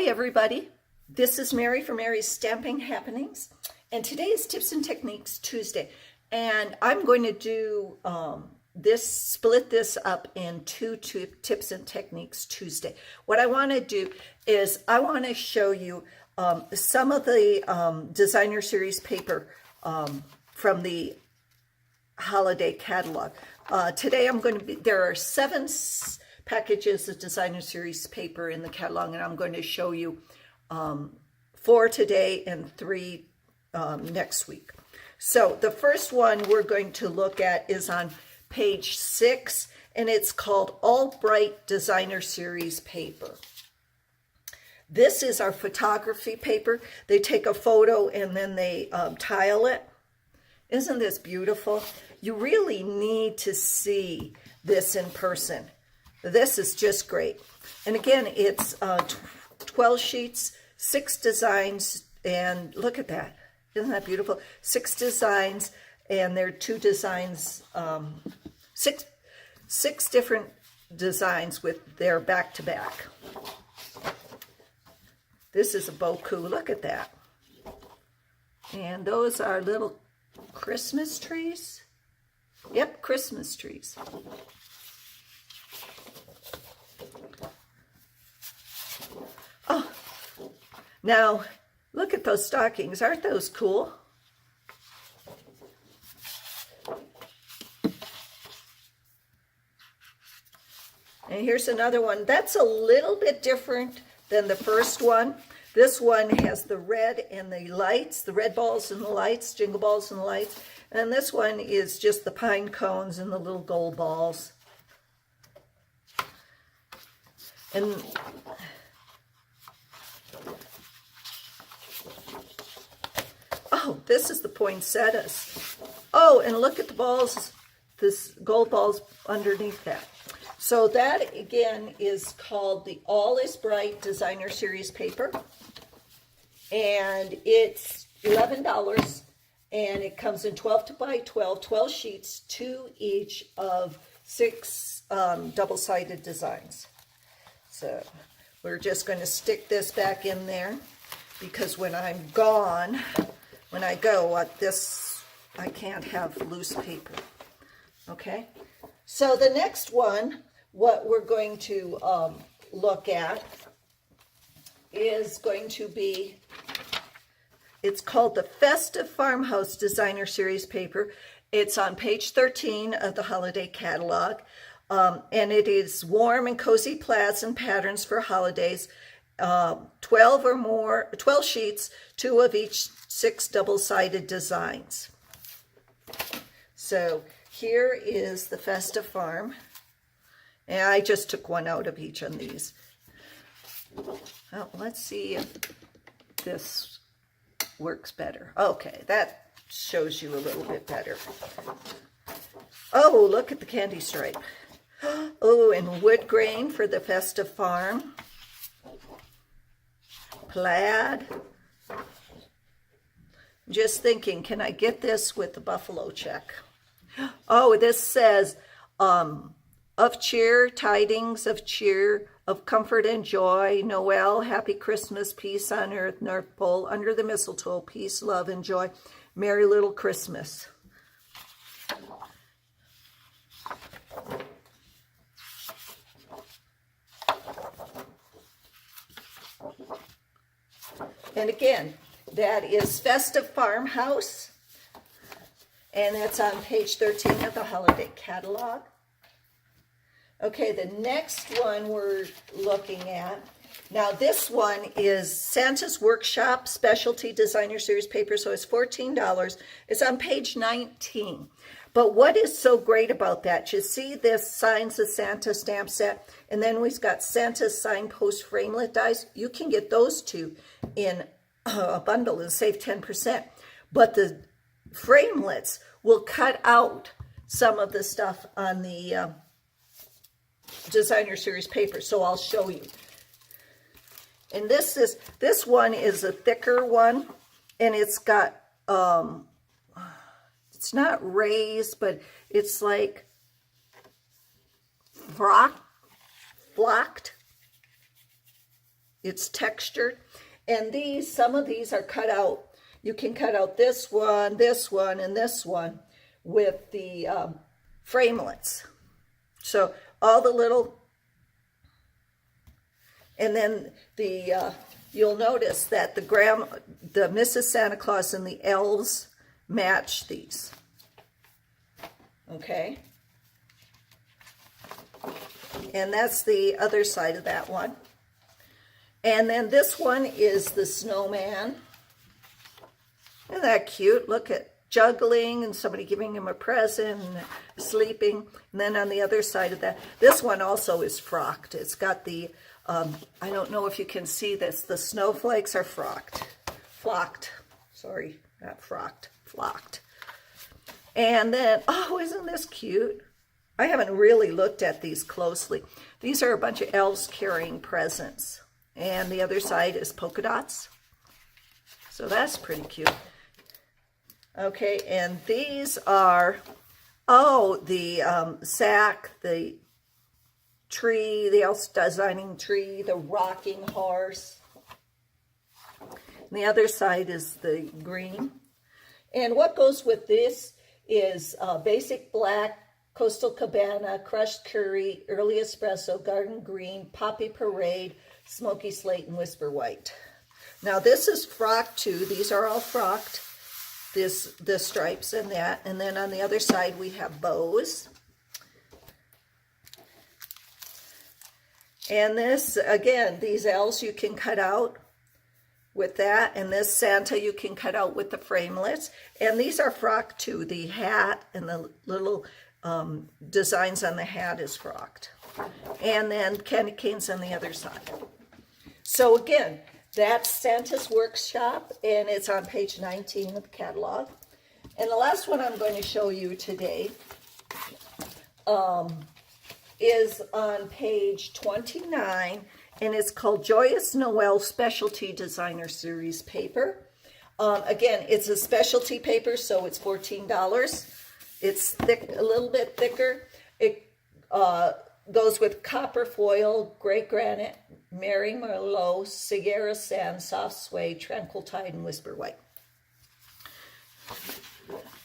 everybody. This is Mary for Mary's Stamping Happenings, and today is Tips and Techniques Tuesday. And I'm going to do split this up in two Tips and Techniques Tuesday. What I want to do is I want to show you some of the designer series paper from the holiday catalog. Today there are 7 packages of designer series paper in the catalog, and I'm going to show you 4 today and 3 next week. So the first one we're going to look at is on page 6, and it's called All Bright Designer Series paper. This is our photography paper. They take a photo and then they tile it. Isn't this beautiful? You really need to see this in person. This is just great. And again, it's 12 sheets, 6 designs, and look at that. Isn't that beautiful? 6 designs, and there are 2 designs, 6 different designs with their back-to-back. This is a boku. Look at that. And those are little Christmas trees. Yep, Christmas trees. Oh, now look at those stockings. Aren't those cool? And here's another one. That's a little bit different than the first one. This one has the red and the lights, the red balls and the lights, jingle balls and the lights. And this one is just the pine cones and the little gold balls. And oh, this is the poinsettias. Oh, and look at the balls, this gold balls underneath that. So that, again, is called the All is Bright Designer Series paper. And it's $11. And it comes in 12 by 12 sheets, 2 each of 6 double-sided designs. So we're just going to stick this back in there because when I'm gone, when I go, I can't have loose paper. Okay? So the next one, what we're going to look at is going to be, it's called the Festive Farmhouse Designer Series paper. It's on page 13 of the holiday catalog. And it is warm and cozy plaids and patterns for holidays. 12 sheets, 2 of each 6 double-sided designs. So here is the Festive Farm. And I just took one out of each of these. Well, let's see if this works better. Okay, that shows you a little bit better. Oh, look at the candy stripe. Oh, and wood grain for the Festive Farm. Plaid. Just thinking, can I get this with the buffalo check? Oh, this says, of cheer, tidings of cheer, of comfort and joy, Noel, happy Christmas, peace on earth, North Pole, under the mistletoe, peace, love, and joy, merry little Christmas. And again, that is Festive Farmhouse, and that's on page 13 of the holiday catalog. Okay, the next one we're looking at, now this one is Santa's Workshop Specialty Designer Series paper, so it's $14. It's on page 19. But what is so great about that, you see this Signs of Santa stamp set, and then we've got Santa's signpost framelit dies. You can get those 2 in a bundle and save 10%. But the framelits will cut out some of the stuff on the designer series paper, so I'll show you. And this one is a thicker one, and it's got it's not raised, but it's like flocked. it's textured. And these, some of these are cut out. You can cut out this one, and this one with the framelits. So all the little, and then the you'll notice that the Mrs. Santa Claus and the elves match these. Okay. And that's the other side of that one. And then this one is the snowman. Isn't that cute? Look at juggling and somebody giving him a present and sleeping. And then on the other side of that, this one also is frocked. It's got the, I don't know if you can see this, the snowflakes are flocked. Sorry, not frocked, flocked. And then, oh, isn't this cute? I haven't really looked at these closely. These are a bunch of elves carrying presents. And the other side is polka dots. So that's pretty cute. Okay, and these are, oh, the sack, the tree, the elf designing tree, the rocking horse. And the other side is the green. And what goes with this is basic black, Coastal Cabana, crushed curry, early espresso, garden green, poppy parade, smoky slate, and whisper white. Now this is frocked too. These are all frocked. The stripes and that. And then on the other side we have bows. And this, again, these elves you can cut out with that. And this Santa you can cut out with the framelits. And these are frocked too. The hat and the little designs on the hat is frocked. And then candy canes on the other side. So again, that's Santa's Workshop, and it's on page 19 of the catalog. And the last one I'm going to show you today is on page 29, and it's called Joyous Noel Specialty Designer Series paper. Again, it's a specialty paper, so it's $14. It's thick, a little bit thicker. It goes with copper foil, gray granite, Mary Merlot, Sahara sand, soft suede, tranquil tide, and whisper white.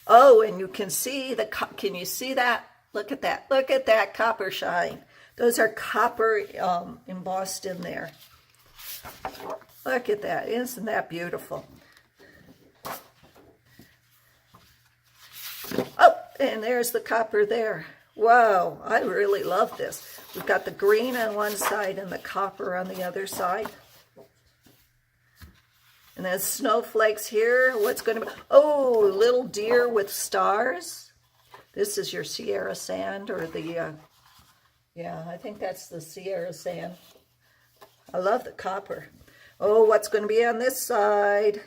Oh, and you can see can you see that? Look at that. Look at that copper shine. Those are copper embossed in there. Look at that. Isn't that beautiful? Oh, and there's the copper there. Wow, I really love this. We've got the green on one side and the copper on the other side. And then snowflakes here. What's going to be? Oh, little deer with stars. This is your Sahara sand, or the, yeah, I think that's the Sahara sand. I love the copper. Oh, what's going to be on this side?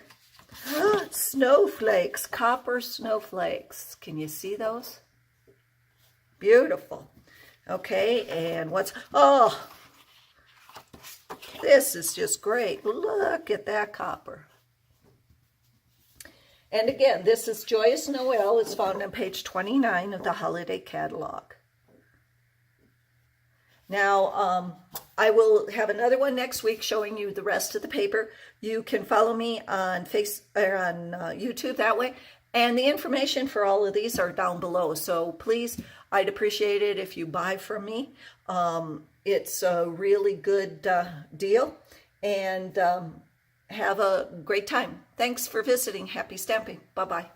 Snowflakes, copper snowflakes. Can you see those? Beautiful. Okay, and what's, oh, this is just great. Look at that copper. And again, this is Joyous Noel. It's found on page 29 of the holiday catalog. Now, I will have another one next week showing you the rest of the paper. You can follow me on YouTube that way. And the information for all of these are down below. So please, I'd appreciate it if you buy from me. It's a really good deal. And have a great time. Thanks for visiting. Happy stamping. Bye-bye.